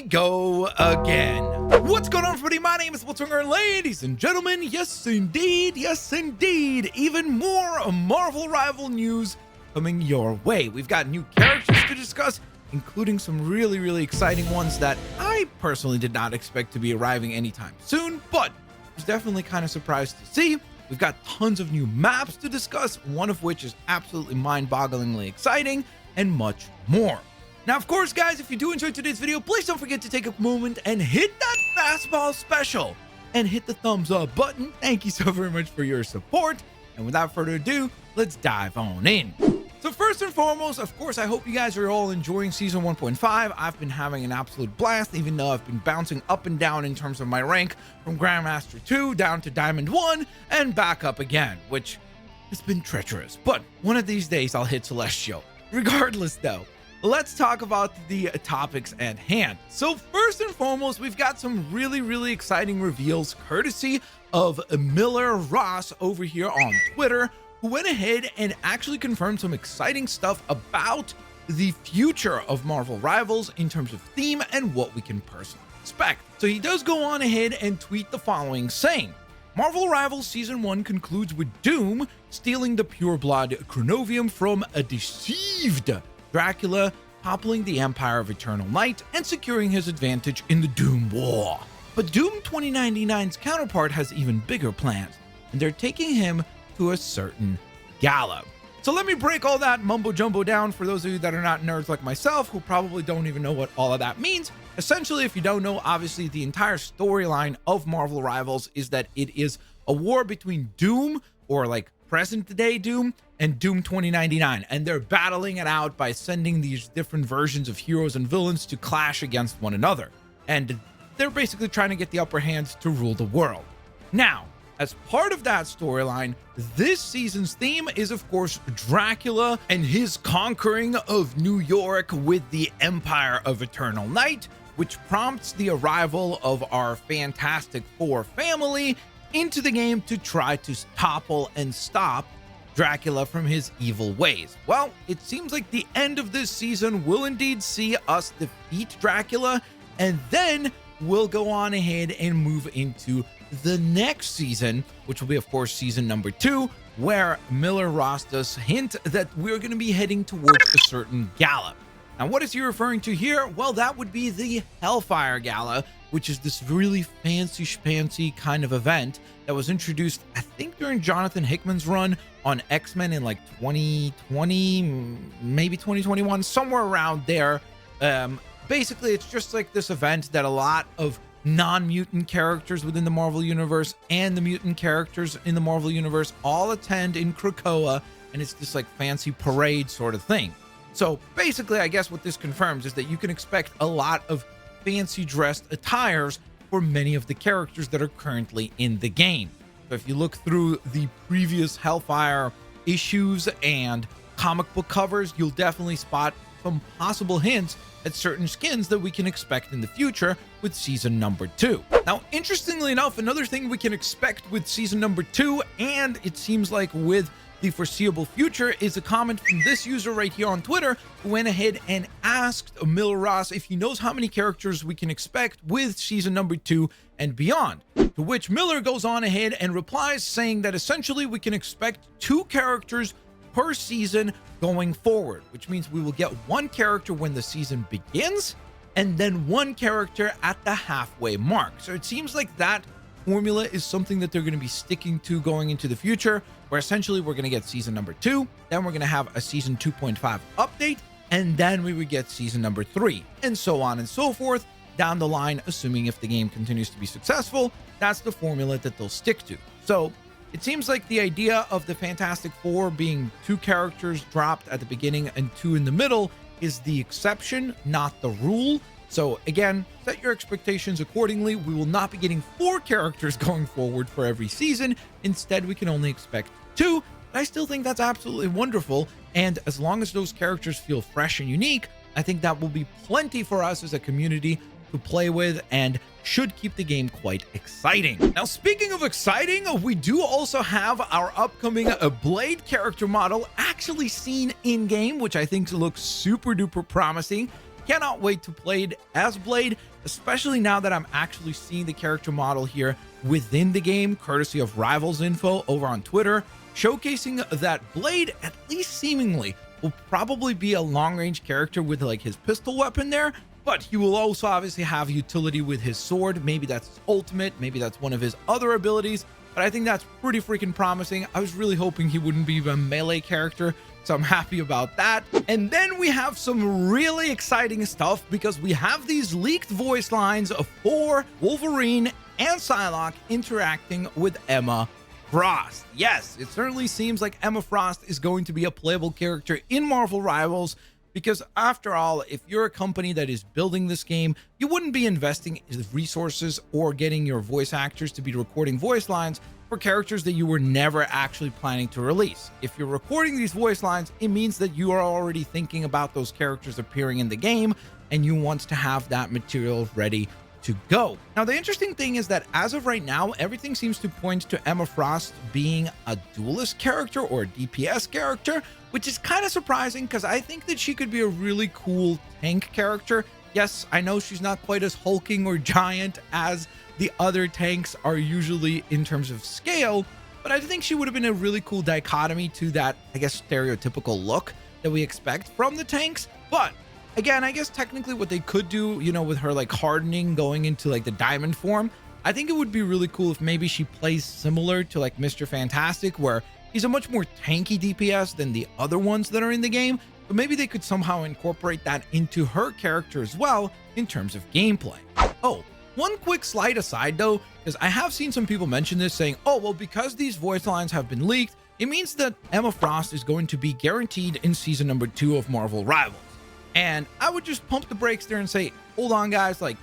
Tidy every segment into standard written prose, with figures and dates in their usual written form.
go again. What's going on, everybody? My name is Blitzwinger, ladies and gentlemen. Yes, indeed. Yes, indeed. Even more Marvel Rival news coming your way. We've got new characters to discuss, including some really exciting ones that I personally did not expect to be arriving anytime soon, but was definitely kind of surprised to see. We've got tons of new maps to discuss, one of which is absolutely mind-bogglingly exciting, and much more. Now, of course, guys, if you do enjoy today's video, please don't forget to take a moment and hit that fastball special and hit the thumbs up button. Thank you so very much for your support. And without further ado, let's dive on in. So first and foremost, of course, I hope you guys are all enjoying Season 1.5. I've been having an absolute blast, even though I've been bouncing up and down in terms of my rank from Grandmaster 2 down to Diamond 1 and back up again, which has been treacherous. But one of these days, I'll hit Celestial. Regardless, though, let's talk about the topics at hand. So first and foremost, we've got some really exciting reveals courtesy of Miller Ross over here on Twitter, who went ahead and actually confirmed some exciting stuff about the future of Marvel Rivals in terms of theme and what we can personally expect. So he does go on ahead and tweet the following, saying, Marvel Rivals Season 1 concludes with Doom stealing the pureblood Chronovium from a deceived Dracula, toppling the Empire of Eternal Night and securing his advantage in the Doom War. But Doom 2099's counterpart has even bigger plans, and they're taking him to a certain gala. So let me break all that mumbo jumbo down for those of you that are not nerds like myself, who probably don't even know what all of that means. Essentially, if you don't know, obviously the entire storyline of Marvel Rivals is that it is a war between Doom, or like present day Doom, and Doom 2099, and they're battling it out by sending these different versions of heroes and villains to clash against one another, and they're basically trying to get the upper hand to rule the world. Now, as part of that storyline, this season's theme is, of course, Dracula and his conquering of New York with the Empire of Eternal Night, which prompts the arrival of our Fantastic Four family into the game to try to topple and stop Dracula from his evil ways. Well, it seems like the end of this season will indeed see us defeat Dracula, and then we'll go on ahead and move into the next season, which will be, of course, season number 2, where Miller Ross does hint that we're going to be heading towards a certain gala. Now, what is he referring to here? Well, that would be the Hellfire Gala, which is this really fancy schmancy kind of event that was introduced, I think, during Jonathan Hickman's run on X-Men in like 2020, maybe 2021, somewhere around there. Basically, it's just like this event that a lot of non-mutant characters within the Marvel Universe and the mutant characters in the Marvel Universe all attend in Krakoa, and it's this like fancy parade sort of thing. So basically, I guess what this confirms is that you can expect a lot of fancy dressed attires for many of the characters that are currently in the game. So if you look through the previous Hellfire issues and comic book covers, you'll definitely spot some possible hints at certain skins that we can expect in the future with season number 2. Now, interestingly enough, another thing we can expect with season number 2, and it seems like with the foreseeable future, is a comment from this user right here on Twitter, who went ahead and asked Miller Ross if he knows how many characters we can expect with season number 2 and beyond. To which Miller goes on ahead and replies saying that essentially we can expect 2 characters per season going forward, which means we will get 1 character when the season begins and then 1 character at the halfway mark. So it seems like that formula is something that they're going to be sticking to going into the future, where essentially we're going to get season number 2, then we're going to have a season 2.5 update, and then we would get season number 3, and so on and so forth down the line, assuming if the game continues to be successful. That's the formula that they'll stick to. So it seems like the idea of the Fantastic Four being 2 characters dropped at the beginning and 2 in the middle is the exception, not the rule. So again, set your expectations accordingly. We will not be getting 4 characters going forward for every season. Instead, we can only expect 2. But I still think that's absolutely wonderful. And as long as those characters feel fresh and unique, I think that will be plenty for us as a community to play with and should keep the game quite exciting. Now, speaking of exciting, we do also have our upcoming Blade character model actually seen in game, which I think looks super duper promising. cannot wait to play it as Blade, especially now that I'm actually seeing the character model here within the game, courtesy of Rivals Info over on Twitter, showcasing that Blade, at least seemingly, will probably be a long-range character with like his pistol weapon there, but he will also obviously have utility with his sword. Maybe that's his ultimate, maybe that's one of his other abilities, but I think that's pretty freaking promising. I was really hoping he wouldn't be a melee character, so I'm happy about that. And then we have some really exciting stuff because we have these leaked voice lines for Wolverine and Psylocke interacting with Emma Frost. Yes, it certainly seems like Emma Frost is going to be a playable character in Marvel Rivals, because after all, if you're a company that is building this game, you wouldn't be investing resources or getting your voice actors to be recording voice lines for characters that you were never actually planning to release. If you're recording these voice lines, it means that you are already thinking about those characters appearing in the game and you want to have that material ready to go. Now, the interesting thing is that as of right now, everything seems to point to Emma Frost being a duelist character or a DPS character, which is kind of surprising because I think that she could be a really cool tank character. Yes, I know she's not quite as hulking or giant as the other tanks are usually in terms of scale, but I think she would have been a really cool dichotomy to that, I guess, stereotypical look that we expect from the tanks. But again, I guess technically what they could do, you know, with her like hardening going into like the diamond form, I think it would be really cool if maybe she plays similar to like Mr. Fantastic, where he's a much more tanky DPS than the other ones that are in the game, but maybe they could somehow incorporate that into her character as well in terms of gameplay. Oh, one quick slight aside though, because I have seen some people mention this saying, oh, well, because these voice lines have been leaked, it means that Emma Frost is going to be guaranteed in season number 2 of Marvel Rivals. And I would just pump the brakes there and say, hold on, guys, like,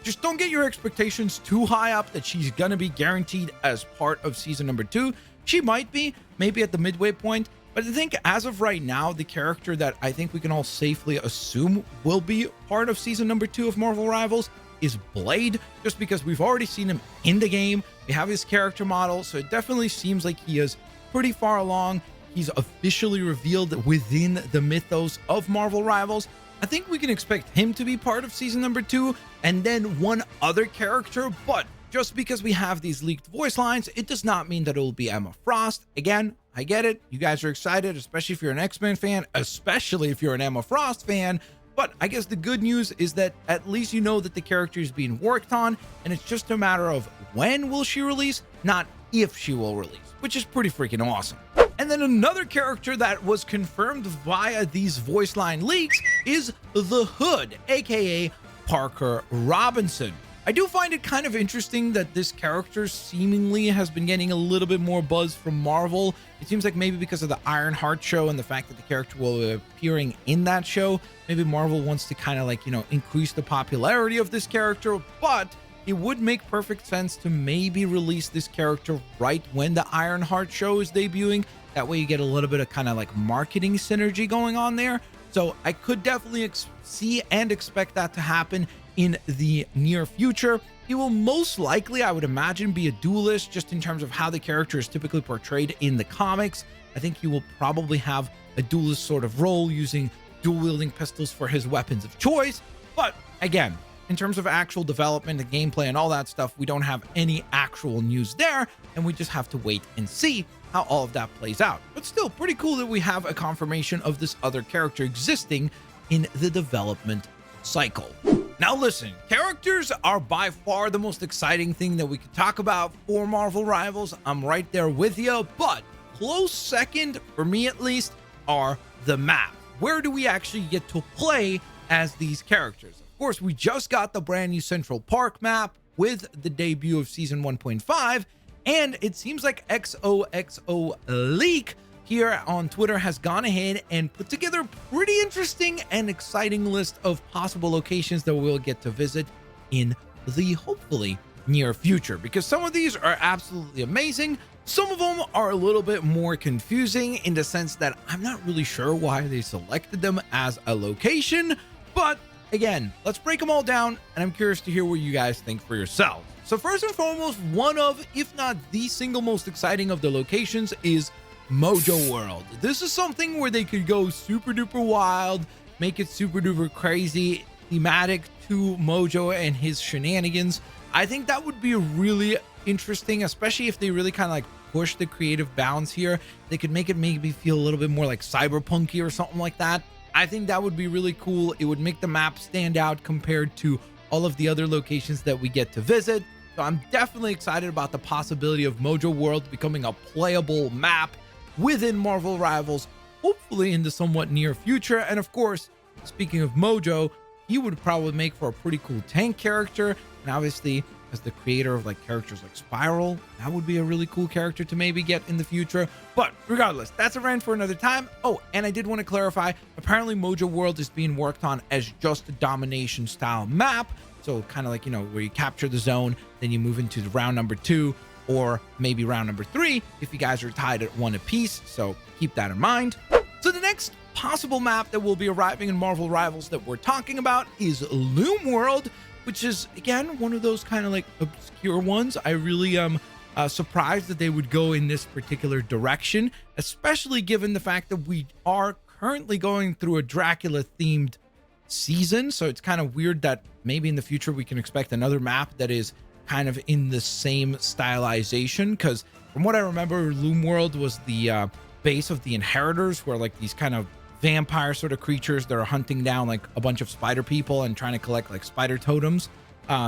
just don't get your expectations too high up that she's going to be guaranteed as part of season number 2. She might be, maybe at the midway point, but I think as of right now, the character that I think we can all safely assume will be part of season number 2 of Marvel Rivals is Blade, just because we've already seen him in the game. We have his character model, so it definitely seems like he is pretty far along. He's officially revealed within the mythos of Marvel Rivals. I think we can expect him to be part of season number 2, and then one other character, but just because we have these leaked voice lines, it does not mean that it will be Emma Frost. Again, I get it. You guys are excited, especially if you're an X-Men fan, especially if you're an Emma Frost fan. But I guess the good news is that at least you know that the character is being worked on, and it's just a matter of when will she release, not if she will release, which is pretty freaking awesome. And then another character that was confirmed via these voice line leaks is the Hood, aka Parker Robinson. I do find it kind of interesting that this character seemingly has been getting a little bit more buzz from Marvel. It seems like maybe because of the Ironheart show and the fact that the character will be appearing in that show, maybe Marvel wants to kind of like, you know, increase the popularity of this character, but it would make perfect sense to maybe release this character right when the Ironheart show is debuting. That way you get a little bit of kind of like marketing synergy going on there. So I could definitely see and expect that to happen in the near future. He will most likely, I would imagine, be a duelist just in terms of how the character is typically portrayed in the comics. I think he will probably have a duelist sort of role, using dual-wielding pistols for his weapons of choice. But again, in terms of actual development and gameplay and all that stuff, we don't have any actual news there, and we just have to wait and see how all of that plays out. But still pretty cool that we have a confirmation of this other character existing in the development cycle. Now listen, characters are by far the most exciting thing that we could talk about for Marvel Rivals. I'm right there with you, but close second, for me at least, are the map. Where do we actually get to play as these characters? Of course, we just got the brand new Central Park map with the debut of Season 1.5, and it seems like XOXO Leak here on Twitter has gone ahead and put together a pretty interesting and exciting list of possible locations that we'll get to visit in the hopefully near future, because some of these are absolutely amazing. Some of them are a little bit more confusing in the sense that I'm not really sure why they selected them as a location, but again, let's break them all down, and I'm curious to hear what you guys think for yourselves. So first and foremost, one of, if not the single most exciting of the locations is Mojo World. This is something where they could go super duper wild, make it super duper crazy, thematic to Mojo and his shenanigans. I think that would be really interesting, especially if they really kind of like push the creative bounds here. They could make it maybe feel a little bit more like cyberpunky or something like that. I think that would be really cool. It would make the map stand out compared to all of the other locations that we get to visit. So I'm definitely excited about the possibility of Mojo World becoming a playable map within Marvel Rivals, hopefully in the somewhat near future. And of course, speaking of Mojo, he would probably make for a pretty cool tank character. And obviously, as the creator of like characters like Spiral, that would be a really cool character to maybe get in the future. But regardless, that's a rant for another time. Oh, and I did want to clarify, apparently Mojo World is being worked on as just a domination style map. So kind of like, you know, where you capture the zone, then you move into the round number 2 or maybe round number 3 if you guys are tied at 1 apiece. So keep that in mind. So the next possible map that will be arriving in Marvel Rivals that we're talking about is Loom World, which is again one of those kind of like obscure ones. I really am surprised that they would go in this particular direction, especially given the fact that we are currently going through a Dracula themed season. So it's kind of weird that maybe in the future we can expect another map that is kind of in the same stylization, because from what I remember, Loom World was the base of the Inheritors, where like these kind of vampire sort of creatures that are hunting down like a bunch of spider people and trying to collect like spider totems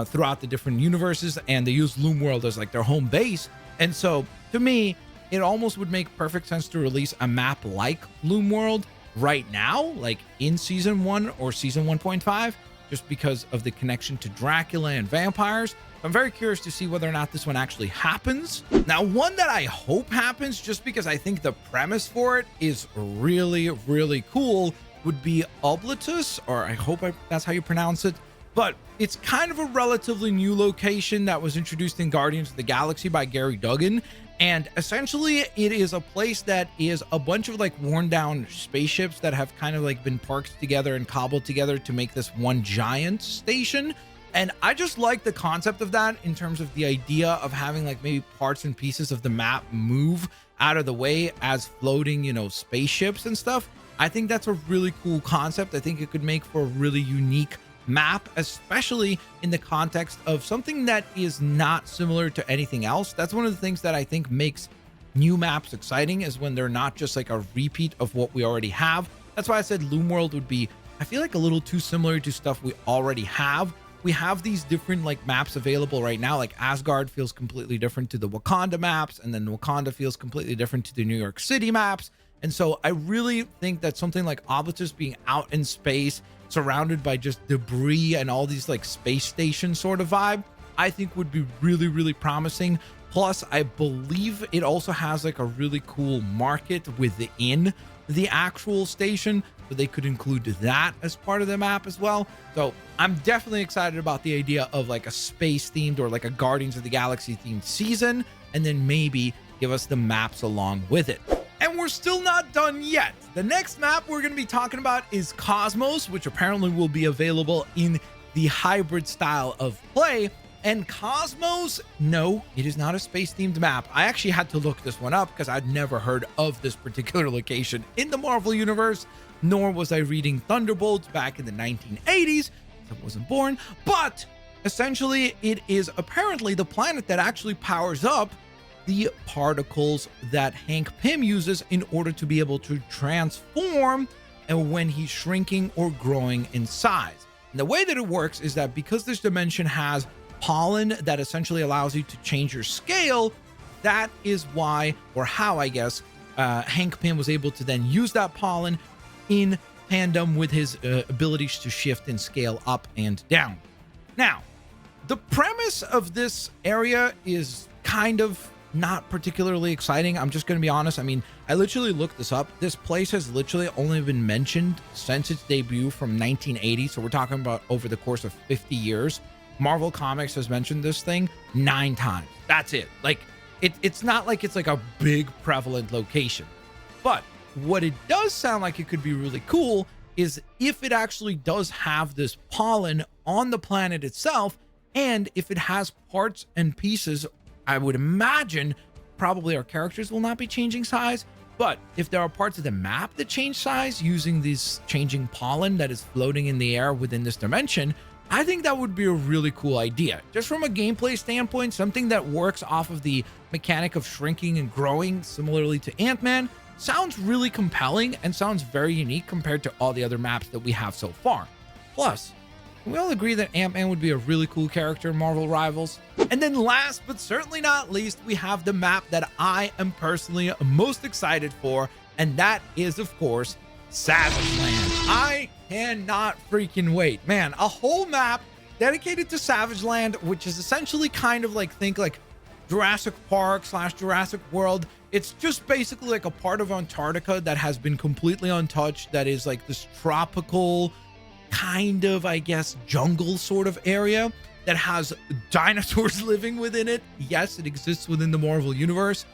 throughout the different universes, and they use Loom World as like their home base. And so to me, it almost would make perfect sense to release a map like Loom World right now, like in season 1 or season 1.5, just because of the connection to Dracula and vampires. I'm very curious to see whether or not this one actually happens. Now, one that I hope happens, just because I think the premise for it is really, really cool, would be Oblatus, or I hope that's how you pronounce it. But it's kind of a relatively new location that was introduced in Guardians of the Galaxy by Gary Duggan. And essentially, it is a place that is a bunch of like worn down spaceships that have kind of like been parked together and cobbled together to make this one giant station. And I just like the concept of that in terms of the idea of having like maybe parts and pieces of the map move out of the way as floating, you know, spaceships and stuff. I think that's a really cool concept. I think it could make for a really unique map, especially in the context of something that is not similar to anything else. That's one of the things that I think makes new maps exciting, is when they're not just like a repeat of what we already have. That's why I said Loom World would be, I feel like, a little too similar to stuff we already have. We have these different like maps available right now. Like Asgard feels completely different to the Wakanda maps, and then Wakanda feels completely different to the New York City maps. And so I really think that something like Oblatus being out in space, surrounded by just debris and all these like space station sort of vibe, I think would be really, really promising. Plus, I believe it also has like a really cool market within the actual station, so they could include that as part of the map as well. So I'm definitely excited about the idea of like a space themed or like a Guardians of the Galaxy themed season, and then maybe give us the maps along with it. And we're still not done yet. The next map we're going to be talking about is Cosmos, which apparently will be available in the hybrid style of play. And Cosmos, no, it is not a space-themed map. I actually had to look this one up because I'd never heard of this particular location in the Marvel Universe, nor was I reading Thunderbolts back in the 1980s. I wasn't born. But essentially, it is apparently the planet that actually powers up the particles that Hank Pym uses in order to be able to transform when he's shrinking or growing in size. And the way that it works is that because this dimension has pollen that essentially allows you to change your scale, that is why, or how, I guess, Hank Pym was able to then use that pollen in tandem with his abilities to shift and scale up and down. Now, the premise of this area is kind of not particularly exciting. I'm just going to be honest. I mean, I literally looked this up. This place has literally only been mentioned since its debut from 1980. So we're talking about over the course of 50 years. Marvel Comics has mentioned this thing 9 times. That's it. Like, it's not like it's like a big prevalent location. But what it does sound like it could be really cool is if it actually does have this pollen on the planet itself, and if it has parts and pieces, I would imagine probably our characters will not be changing size, But if there are parts of the map that change size using this changing pollen that is floating in the air within this dimension, I think that would be a really cool idea. Just from a gameplay standpoint, something that works off of the mechanic of shrinking and growing similarly to Ant-Man sounds really compelling and sounds very unique compared to all the other maps that we have so far. Plus, can we all agree that Ant-Man would be a really cool character in Marvel Rivals? And then last but certainly not least, we have the map that I am personally most excited for, and that is, of course, Savage Land. I cannot freaking wait. Man, a whole map dedicated to Savage Land, which is essentially kind of like, think like Jurassic Park / Jurassic World. It's just basically like a part of Antarctica that has been completely untouched, that is like this tropical kind of, I guess, jungle sort of area that has dinosaurs living within it. Yes, it exists within the Marvel universe.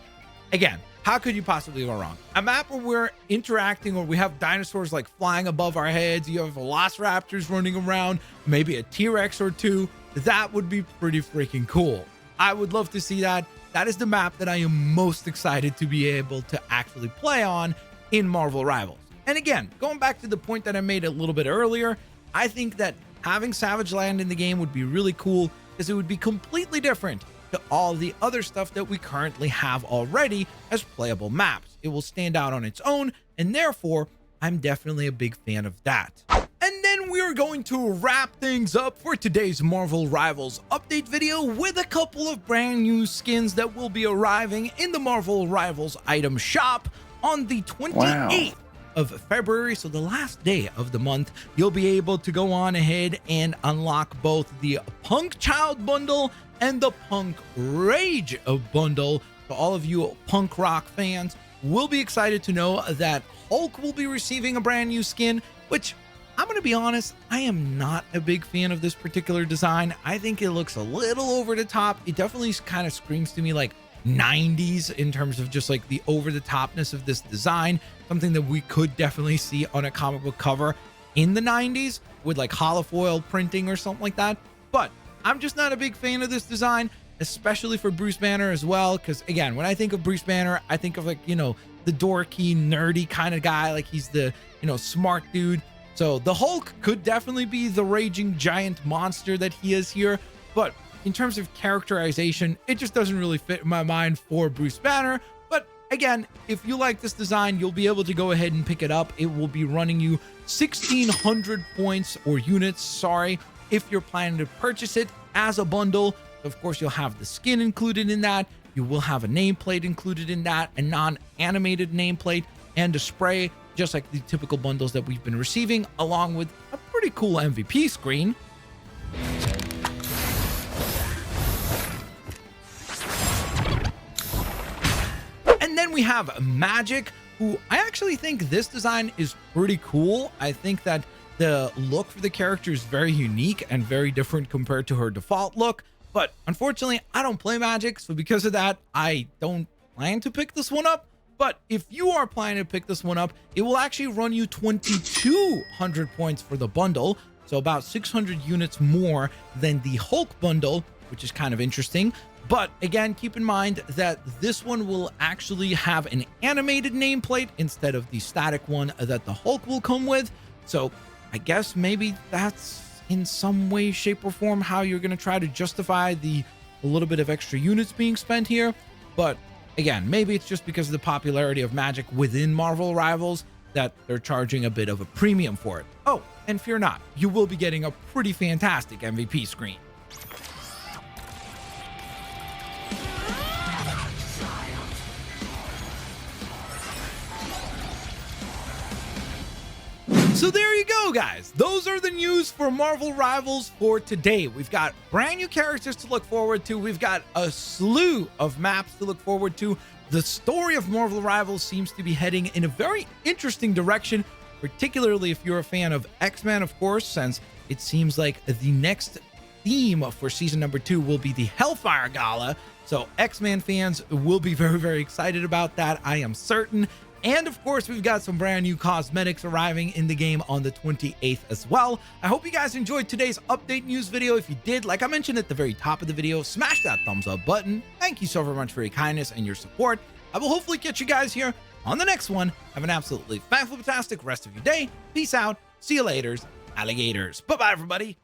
Again, how could you possibly go wrong? A map where we're interacting, or we have dinosaurs like flying above our heads, you have velociraptors running around, maybe a T-Rex or two. That would be pretty freaking cool. I would love to see that. That is the map that I am most excited to be able to actually play on in Marvel Rivals. And again, going back to the point that I made a little bit earlier, I think that having Savage Land in the game would be really cool because it would be completely different to all the other stuff that we currently have already as playable maps. It will stand out on its own, and therefore, I'm definitely a big fan of that. And then we're going to wrap things up for today's Marvel Rivals update video with a couple of brand new skins that will be arriving in the Marvel Rivals item shop on the 28th of February. So the last day of the month, you'll be able to go on ahead and unlock both the Punkchild bundle and the Punk Rage bundle. For all of you punk rock fans, will be excited to know that Hulk will be receiving a brand new skin, which I'm going to be honest, I am not a big fan of this particular design. I think it looks a little over the top. It definitely kind of screams to me like 90s in terms of just like the over the topness of this design, something that we could definitely see on a comic book cover in the 90s with like holofoil printing or something like that. But I'm just not a big fan of this design, especially for Bruce Banner as well, because again, when I think of Bruce Banner, I think of like, you know, the dorky, nerdy kind of guy, like he's the, you know, smart dude. So the Hulk could definitely be the raging giant monster that he is here, but in terms of characterization, it just doesn't really fit in my mind for Bruce Banner. But again, if you like this design, you'll be able to go ahead and pick it up. It will be running you 1,600 points or units, sorry, if you're planning to purchase it as a bundle. Of course, you'll have the skin included in that. You will have a nameplate included in that, a non-animated nameplate, and a spray, just like the typical bundles that we've been receiving, along with a pretty cool MVP screen. And then we have Magik, who I actually think this design is pretty cool. I think that the look for the character is very unique and very different compared to her default look. But unfortunately, I don't play Magik, so because of that, I don't plan to pick this one up. But if you are planning to pick this one up, it will actually run you 2,200 points for the bundle. So about 600 units more than the Hulk bundle, which is kind of interesting. But again, keep in mind that this one will actually have an animated nameplate instead of the static one that the Hulk will come with. So I guess maybe that's in some way, shape, or form how you're going to try to justify a little bit of extra units being spent here. But again, maybe it's just because of the popularity of Magik within Marvel Rivals that they're charging a bit of a premium for it. Oh, and fear not, you will be getting a pretty fantastic MVP screen. So there you go, guys. Those are the news for Marvel Rivals for today. We've got brand new characters to look forward to. We've got a slew of maps to look forward to. The story of Marvel Rivals seems to be heading in a very interesting direction, particularly if you're a fan of X-Men, of course, since it seems like the next theme for season number 2 will be the Hellfire Gala. So X-Men fans will be very, very excited about that, I am certain. And of course, we've got some brand new cosmetics arriving in the game on the 28th as well. I hope you guys enjoyed today's update news video. If you did, like I mentioned at the very top of the video, smash that thumbs up button. Thank you so very much for your kindness and your support. I will hopefully catch you guys here on the next one. Have an absolutely fantastic rest of your day. Peace out. See you later, alligators. Bye-bye, everybody.